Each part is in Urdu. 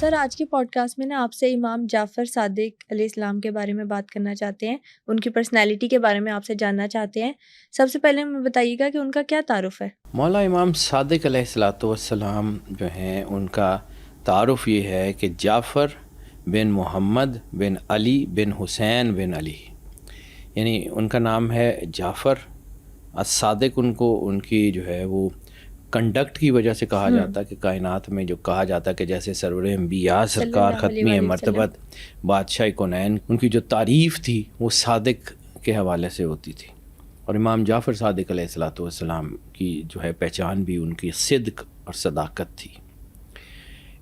سر آج کے پوڈ کاسٹ میں آپ سے امام جعفر صادق علیہ السلام کے بارے میں بات کرنا چاہتے ہیں، ان کی پرسنالٹی کے بارے میں آپ سے جاننا چاہتے ہیں۔ سب سے پہلے ہمیں بتائیے گا کہ ان کا کیا تعارف ہے؟ مولا امام صادق علیہ السلام جو ہیں ان کا تعارف یہ ہے کہ جعفر بن محمد بن علی بن حسین بن علی، یعنی ان کا نام ہے جعفر الصادق۔ ان کو ان کی جو ہے وہ کنڈکٹ کی وجہ سے کہا جاتا ہے کہ کائنات میں جو کہا جاتا ہے کہ جیسے سرور انبیاء سرکار ختمی مرتبت بادشاہ کونین، ان کی جو تعریف تھی وہ صادق کے حوالے سے ہوتی تھی، اور امام جعفر صادق علیہ السلام کی جو ہے پہچان بھی ان کی صدق اور صداقت تھی۔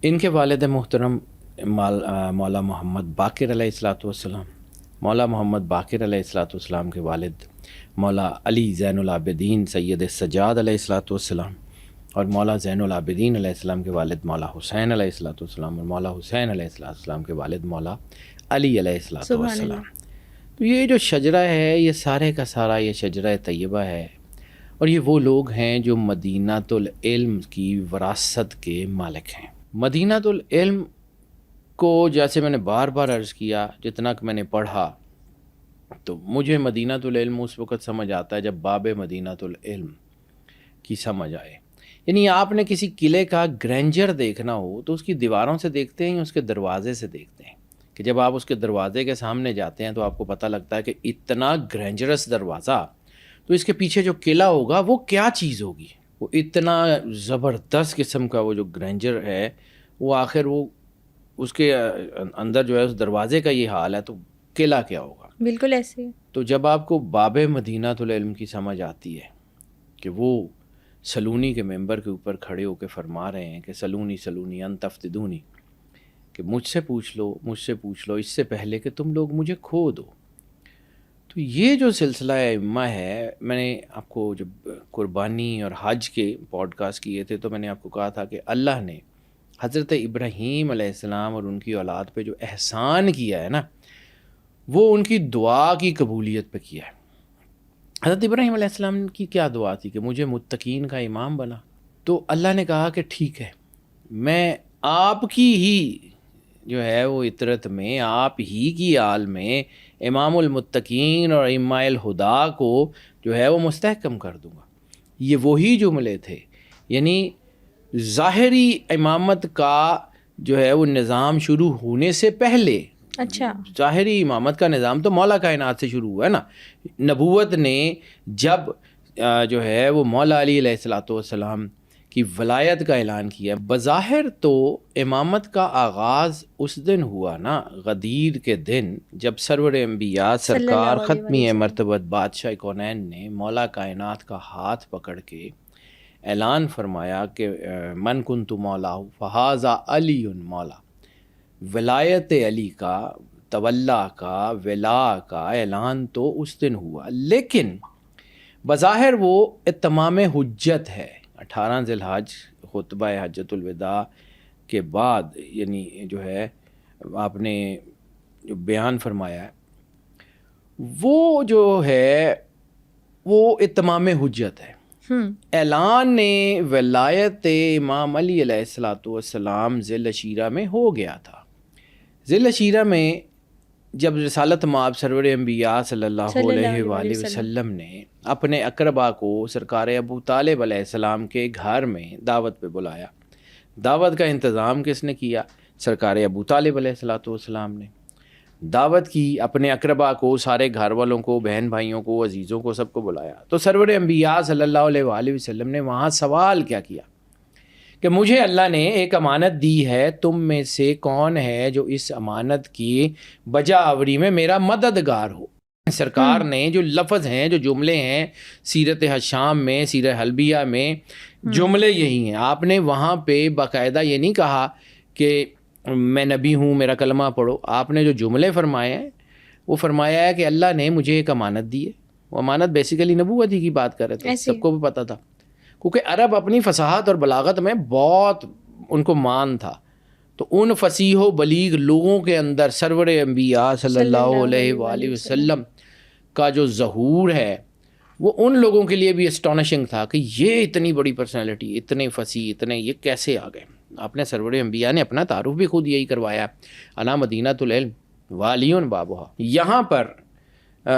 ان کے والد محترم مولا محمد باقر علیہ السلام، مولا محمد باقر علیہ السلام کے والد مولا علی زین العابدین سید سجاد علیہ السلام، اور مولا زین العابدین علیہ السلام کے والد مولا حسین علیہ السلام، اور مولا حسین علیہ السلام کے والد مولا علی علیہ السلام۔ تو یہ جو شجرہ ہے یہ سارے کا سارا یہ شجرہ طیبہ ہے، اور یہ وہ لوگ ہیں جو مدینۃ العلم کی وراثت کے مالک ہیں۔ مدینۃ العلم کو جیسے میں نے بار بار عرض کیا، جتنا کہ میں نے پڑھا تو مجھے مدینۃ العلم اس وقت سمجھ آتا ہے جب باب مدینۃ العلم کی سمجھ آئے۔ یعنی آپ نے کسی قلعے کا گرینجر دیکھنا ہو تو اس کی دیواروں سے دیکھتے ہیں، اس کے دروازے سے دیکھتے ہیں، کہ جب آپ اس کے دروازے کے سامنے جاتے ہیں تو آپ کو پتہ لگتا ہے کہ اتنا گرینجرس دروازہ، تو اس کے پیچھے جو قلعہ ہوگا وہ کیا چیز ہوگی، وہ اتنا زبردست قسم کا وہ جو گرینجر ہے، وہ آخر وہ اس کے اندر جو ہے اس دروازے کا یہ حال ہے تو قلعہ کیا ہوگا۔ بالکل ایسے۔ تو جب آپ کو باب مدینۃ العلم کی سمجھ آتی ہے کہ وہ سلونی کے ممبر کے اوپر کھڑے ہو کے فرما رہے ہیں کہ سلونی سلونی ان تفتدونی، کہ مجھ سے پوچھ لو اس سے پہلے کہ تم لوگ مجھے کھو دو۔ تو یہ جو سلسلہ ائمہ ہے، میں نے آپ کو جب قربانی اور حج کے پوڈ کاسٹ کیے تھے تو میں نے آپ کو کہا تھا کہ اللہ نے حضرت ابراہیم علیہ السلام اور ان کی اولاد پہ جو احسان کیا ہے نا، وہ ان کی دعا کی قبولیت پہ کیا ہے۔ حضرت ابراہیم علیہ السلام کی کیا دعا تھی کہ مجھے متقین کا امام بنا، تو اللہ نے کہا کہ ٹھیک ہے، میں آپ کی ہی جو ہے وہ اطرت میں، آپ ہی کی آل میں امام المتقین اور ائمہ الہدا کو جو ہے وہ مستحکم کر دوں گا۔ یہ وہی جملے تھے، یعنی ظاہری امامت کا جو ہے وہ نظام شروع ہونے سے پہلے، اچھا، ظاہری امامت کا نظام تو مولا کائنات سے شروع ہوا ہے نا۔ نبوت نے جب جو ہے وہ مولا علی علیہ السلام کی ولایت کا اعلان کیا، بظاہر تو امامت کا آغاز اس دن ہوا نا، غدیر کے دن، جب سرور انبیاء سرکار ختمی مرتبت بادشاہ کونین نے مولا کائنات کا ہاتھ پکڑ کے اعلان فرمایا کہ من کنت مولا فہذا علی مولا، ولایت علی کا، تولا کا، ولا کا اعلان تو اس دن ہوا، لیکن بظاہر وہ اتمام حجت ہے۔ 18 ذی الحج خطبہ حجۃ الوداع کے بعد، یعنی جو ہے آپ نے جو بیان فرمایا ہے وہ جو ہے وہ اتمام حجت ہے۔ اعلان ولایت امام علی علیہ السلام ذی العشیرہ میں ہو گیا تھا۔ ذی العشیرہ میں جب رسالت مآب سرور انبیاء صلی اللہ علیہ وآلہ وسلم نے اپنے اقربا کو سرکار ابو طالب علیہ السلام کے گھر میں دعوت پہ بلایا، دعوت کا انتظام کس نے کیا؟ سرکار ابو طالب علیہ السلام نے دعوت کی، اپنے اقربا کو، سارے گھر والوں کو، بہن بھائیوں کو، عزیزوں کو، سب کو بلایا۔ تو سرور انبیاء صلی اللہ علیہ وآلہ وسلم نے وہاں سوال کیا کیا کہ مجھے اللہ نے ایک امانت دی ہے، تم میں سے کون ہے جو اس امانت کی بجا آوری میں میرا مددگار ہو؟ سرکار نے جو لفظ ہیں، جو جملے ہیں سیرت حشام میں، سیرت حلبیہ میں، جملے یہی ہیں۔ آپ نے وہاں پہ باقاعدہ یہ نہیں کہا کہ میں نبی ہوں میرا کلمہ پڑھو، آپ نے جو جملے فرمائے ہیں وہ فرمایا ہے کہ اللہ نے مجھے ایک امانت دی ہے۔ وہ امانت بیسیکلی نبوت ہی کی بات کر رہے تھے، سب کو بھی پتہ تھا، کیونکہ عرب اپنی فصاحت اور بلاغت میں بہت ان کو مان تھا، تو ان فصیح و بلیغ لوگوں کے اندر سرور انبیاء صلی اللہ علیہ وآلہ وسلم کا جو ظہور ہے وہ ان لوگوں کے لیے بھی اسٹونشنگ تھا کہ یہ اتنی بڑی پرسنالٹی، اتنے فصیح، اتنے یہ کیسے آ گئے۔ اپنے سرور انبیاء نے اپنا تعارف بھی خود یہی کروایا ہے، انا مدینۃ العلم والیون بابھا۔ یہاں پر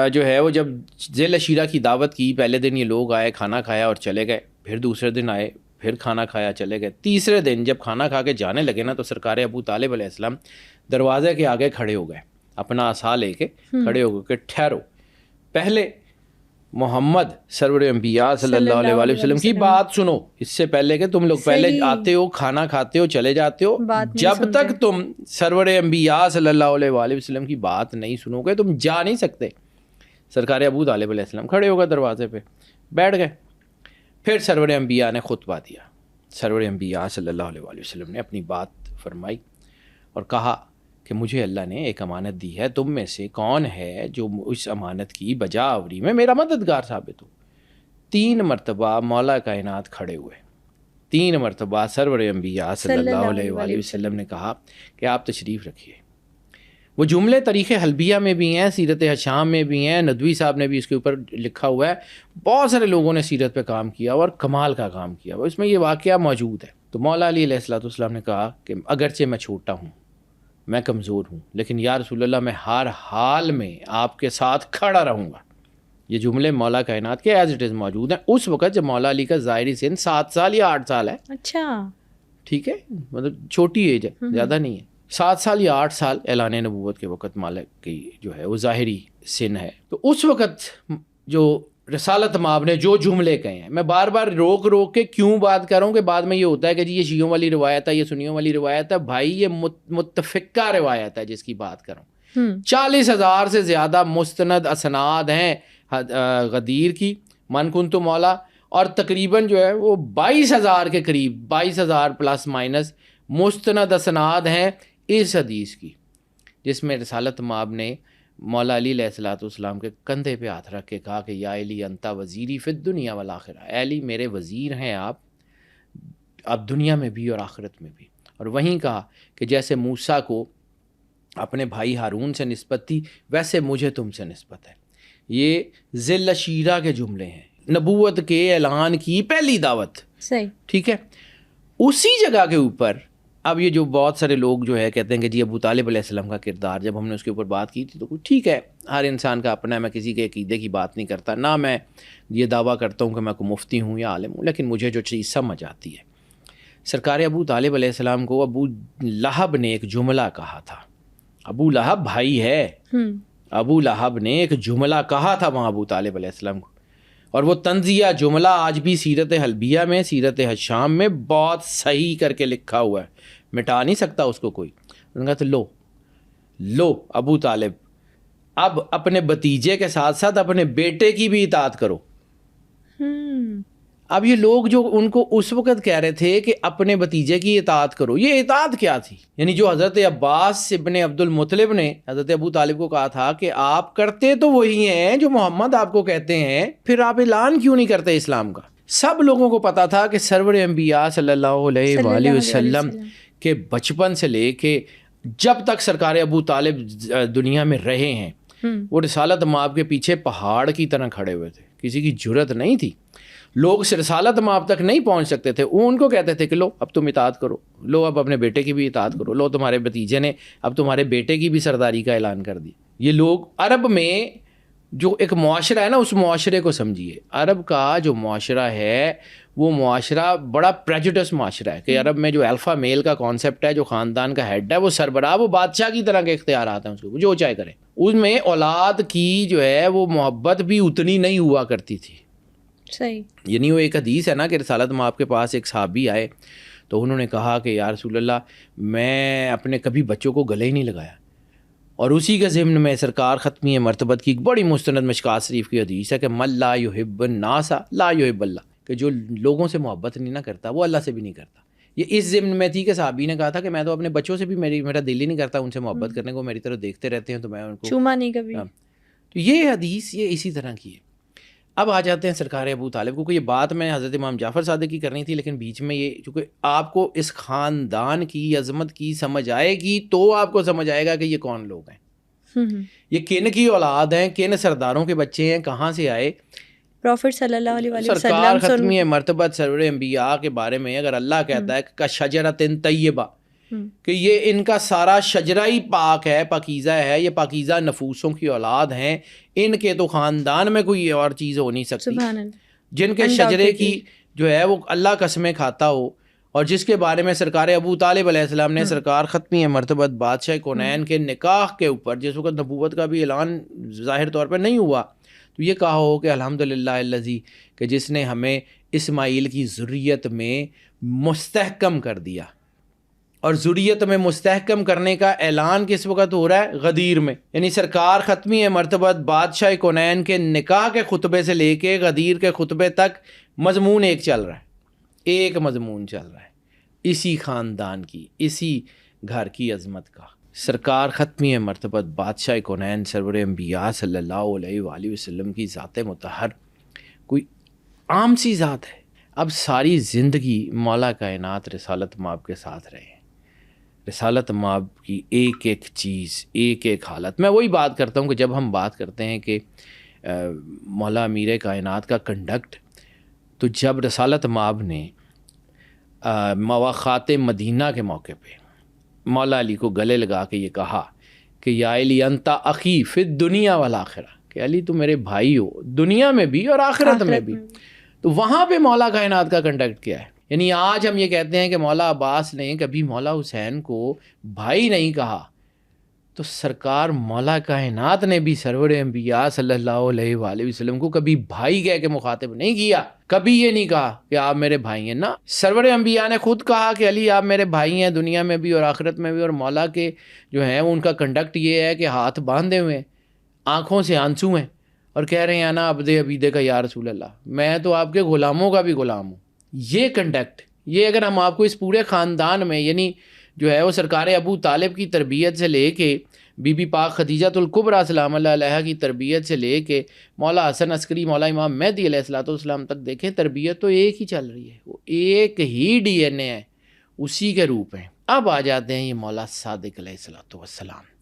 جو ہے وہ جب ذیل عشیرہ کی دعوت کی، پہلے دن یہ لوگ آئے، کھانا کھایا اور چلے گئے، پھر دوسرے دن آئے، پھر کھانا کھایا چلے گئے، تیسرے دن جب کھانا کھا کے جانے لگے نا تو سرکار ابو طالب علیہ السلام دروازے کے آگے کھڑے ہو گئے، اپنا عصا لے کے کھڑے ہو گئے کہ ٹھہرو، پہلے محمد سرور انبیاء صلی اللہ علیہ وآلہ وسلم کی بات سنو، اس سے پہلے کہ تم لوگ پہلے آتے ہو، کھانا کھاتے ہو، چلے جاتے ہو، جب تک تم سرور انبیاء صلی اللہ علیہ وآلہ وسلم کی بات نہیں سنو گے تم جا نہیں سکتے۔ سرکار ابو طالب علیہ السلام کھڑے ہو گئے دروازے پہ، بیٹھ گئے، پھر سرور انبیاء نے خطبہ دیا، سرور انبیاء صلی اللہ علیہ وآلہ وسلم نے اپنی بات فرمائی اور کہا کہ مجھے اللہ نے ایک امانت دی ہے، تم میں سے کون ہے جو اس امانت کی بجا آوری میں میرا مددگار ثابت ہو؟ 3 مرتبہ مولا کائنات کھڑے ہوئے، 3 مرتبہ سرور انبیاء صلی اللہ علیہ وآلہ وسلم نے کہا کہ آپ تشریف رکھیے۔ وہ جملے تاریخ حلبیہ میں بھی ہیں، سیرت ہشام میں بھی ہیں، ندوی صاحب نے بھی اس کے اوپر لکھا ہوا ہے، بہت سارے لوگوں نے سیرت پہ کام کیا اور کمال کا کام کیا ہوا، اس میں یہ واقعہ موجود ہے۔ تو مولا علی علیہ السلام نے کہا کہ اگرچہ میں چھوٹا ہوں، میں کمزور ہوں، لیکن یا رسول اللہ میں ہر حال میں آپ کے ساتھ کھڑا رہوں گا۔ یہ جملے مولا کائنات کے ایز اٹ از موجود ہیں اس وقت جب مولا علی کا ظاہری سن 7 سال یا 8 سال ہے۔ اچھا، ٹھیک ہے، مطلب چھوٹی ایج ہے، زیادہ نہیں ہے، 7 سال یا 8 سال اعلان نبوت کے وقت مولا کی جو ہے وہ ظاہری سن ہے۔ تو اس وقت جو رسالت مآب نے جو جملے کہے ہیں، میں بار بار روک روک کے کیوں بات کر رہا ہوں کہ بعد میں یہ ہوتا ہے کہ جی یہ شیعوں والی روایت ہے، یہ سنیوں والی روایت ہے، بھائی یہ متفقہ روایت ہے جس کی بات کر رہا ہوں۔ 40,000 سے زیادہ مستند اسناد ہیں غدیر کی، من کنت مولا، اور تقریباً جو ہے وہ 22,000 کے قریب، 22,000 پلس مائنس مستند اسناد ہیں اس حدیث کی، جس میں رسالت مآب نے مولا علی علیہ السلام کے کندھے پہ ہاتھ رکھ کے کہا کہ یا علی انتا وزیری فی الدنیا والآخرہ، اے علی میرے وزیر ہیں آپ، اب دنیا میں بھی اور آخرت میں بھی۔ اور وہیں کہا کہ جیسے موسیٰ کو اپنے بھائی ہارون سے نسبت تھی ویسے مجھے تم سے نسبت ہے۔ یہ ذل عشیرہ کے جملے ہیں، نبوت کے اعلان کی پہلی دعوت، صحیح، ٹھیک ہے۔ اسی جگہ کے اوپر اب یہ جو بہت سارے لوگ جو ہے کہتے ہیں کہ جی ابو طالب علیہ السلام کا کردار، جب ہم نے اس کے اوپر بات کی تھی تو ٹھیک ہے، ہر انسان کا اپنا ہے، میں کسی کے عقیدے کی بات نہیں کرتا، نہ میں یہ دعویٰ کرتا ہوں کہ میں کوئی مفتی ہوں یا عالم ہوں، لیکن مجھے جو چیز سمجھ آتی ہے، سرکار ابو طالب علیہ السلام کو ابو لہب نے ایک جملہ کہا تھا، ابو لہب بھائی ہے، ابو لہب نے ایک جملہ کہا تھا وہاں ابو طالب علیہ السلام کو، اور وہ طنزیہ جملہ آج بھی سیرت حلبیہ میں، سیرت ہشام میں بہت صحیح کر کے لکھا ہوا ہے، مٹا نہیں سکتا اس کو کوئی۔ انہوں نے کہا تو لو ابو طالب اب اپنے بھتیجے کے ساتھ ساتھ اپنے بیٹے کی بھی اطاعت کرو۔ اب یہ لوگ جو ان کو اس وقت کہہ رہے تھے کہ اپنے بھتیجے کی اطاعت کرو، یہ اطاعت کیا تھی؟ یعنی جو حضرت عباس ابن عبد المطلب نے حضرت ابو طالب کو کہا تھا کہ آپ کرتے تو وہی ہیں جو محمد آپ کو کہتے ہیں، پھر آپ اعلان کیوں نہیں کرتے اسلام کا؟ سب لوگوں کو پتا تھا کہ سرور انبیاء صلی اللہ علیہ وآلہ وسلم کہ بچپن سے لے کے جب تک سرکار ابو طالب دنیا میں رہے ہیں وہ رسالت مآب کے پیچھے پہاڑ کی طرح کھڑے ہوئے تھے، کسی کی جرت نہیں تھی، لوگ رسالت مآب تک نہیں پہنچ سکتے تھے، وہ ان کو کہتے تھے کہ لو اب تم اطاعت کرو، لو اب اپنے بیٹے کی بھی اطاعت کرو، لو تمہارے بھتیجے نے اب تمہارے بیٹے کی بھی سرداری کا اعلان کر دی۔ یہ لوگ عرب میں جو ایک معاشرہ ہے نا، اس معاشرے کو سمجھیے، عرب کا جو معاشرہ ہے وہ معاشرہ بڑا پریجوڈس معاشرہ ہے کہ عرب میں جو الفا میل کا کانسیپٹ ہے، جو خاندان کا ہیڈ ہے وہ سربراہ، وہ بادشاہ کی طرح کے اختیارات ہیں اس کو، جو چاہے کرے۔ اس میں اولاد کی جو ہے وہ محبت بھی اتنی نہیں ہوا کرتی تھی۔ صحیح، یعنی وہ ایک حدیث ہے نا کہ رسالت مآب کے پاس ایک صحابی آئے تو انہوں نے کہا کہ یا رسول اللہ میں اپنے کبھی بچوں کو گلے ہی نہیں لگایا، اور اسی کے ضمن میں سرکار ختمی مرتبت کی ایک بڑی مستند مشکات شریف کی حدیث ہے کہ من لا یحب الناس لا یحب اللہ، کہ جو لوگوں سے محبت نہیں نہ کرتا وہ اللہ سے بھی نہیں کرتا۔ یہ اس ضمن میں تھی کہ صحابی نے کہا تھا کہ میں تو اپنے بچوں سے بھی میرا دل ہی نہیں کرتا ان سے محبت کرنے کو، میری طرف دیکھتے رہتے ہیں تو میں ان کو چوما نہیں کبھی۔ تو یہ حدیث یہ اسی طرح کی ہے۔ اب آ جاتے ہیں سرکار ابو طالب کو، یہ بات میں حضرت امام جعفر صادق کی کرنی تھی، لیکن بیچ میں یہ چونکہ آپ کو اس خاندان کی عظمت کی سمجھ آئے گی تو آپ کو سمجھ آئے گا کہ یہ کون لوگ ہیں، یہ کن کی اولاد ہیں، کن سرداروں کے بچے ہیں، کہاں سے آئے۔ پروفٹ صلی اللہ علیہ وآلہ سرکار وسلم ختمی مرتبت سرور انبیاء کے بارے میں اگر اللہ کہتا ہے کہ شجرۃ طیبہ، کہ یہ ان کا سارا شجرہ ہی پاک ہے، پاکیزہ ہے، یہ پاکیزہ نفوسوں کی اولاد ہیں، ان کے تو خاندان میں کوئی اور چیز ہو نہیں سکتی، سبحان اللہ، جن کے شجرے کی جو ہے وہ اللہ قسمیں کھاتا ہو، اور جس کے بارے میں سرکار ابو طالب علیہ السلام نے سرکار ختمی مرتبت بادشاہ کونین کے نکاح کے اوپر، جس وقت نبوت کا بھی اعلان ظاہر طور پر نہیں ہوا، تو یہ کہا ہو کہ الحمدللہ الذی، کہ جس نے ہمیں اسماعیل کی ذریت میں مستحکم کر دیا. اور ذریت میں مستحکم کرنے کا اعلان کس وقت ہو رہا ہے؟ غدیر میں. یعنی سرکار ختمی مرتبت بادشاہ کونین کے نکاح کے خطبے سے لے کے غدیر کے خطبے تک مضمون ایک چل رہا ہے، ایک مضمون چل رہا ہے اسی خاندان کی، اسی گھر کی عظمت کا. سرکار ختمی مرتبت بادشاہ کونین سرور انبیاء صلی اللہ علیہ وآلہ وسلم کی ذات مطہر کوئی عام سی ذات ہے. اب ساری زندگی مولا کائنات رسالت مآب کے ساتھ رہے ہیں، رسالت مآب کی ایک ایک چیز، ایک ایک حالت. میں وہی بات کرتا ہوں کہ جب ہم بات کرتے ہیں کہ مولا امیر کائنات کا کنڈکٹ، تو جب رسالت مآب نے مواخات مدینہ کے موقع پہ مولا علی کو گلے لگا کے یہ کہا کہ یا علی انت اخی فی الدنیا والآخرہ، کہ علی تو میرے بھائی ہو دنیا میں بھی اور آخرت میں بھی. تو وہاں پہ مولا کائنات کا کنڈکٹ کیا ہے؟ یعنی آج ہم یہ کہتے ہیں کہ مولا عباس نے کبھی مولا حسین کو بھائی نہیں کہا، تو سرکار مولا کائنات نے بھی سرور انبیاء صلی اللہ علیہ وآلہ وسلم کو کبھی بھائی کہہ کے مخاطب نہیں کیا. کبھی یہ نہیں کہا کہ آپ میرے بھائی ہیں، نا، سرور انبیاء نے خود کہا کہ علی آپ میرے بھائی ہیں دنیا میں بھی اور آخرت میں بھی. اور مولا کے جو ہیں ان کا کنڈکٹ یہ ہے کہ ہاتھ باندھے ہوئے، آنکھوں سے آنسو ہیں، اور کہہ رہے ہیں انا عبد عبیدے کا یا رسول اللہ، میں تو آپ کے غلاموں کا بھی غلام ہوں. یہ کنڈکٹ، یہ اگر ہم آپ کو اس پورے خاندان میں، یعنی جو ہے وہ سرکار ابو طالب کی تربیت سے لے کے بی بی پاک خدیجۃ الکبریٰ سلام اللہ علیہا کی تربیت سے لے کے مولا حسن عسکری، مولا امام مہدی علیہ الصلوۃ والسلام تک دیکھیں، تربیت تو ایک ہی چل رہی ہے، وہ ایک ہی ڈی این اے ہے، اسی کے روپ ہیں. اب آ جاتے ہیں یہ مولا صادق علیہ الصلوۃ والسلام.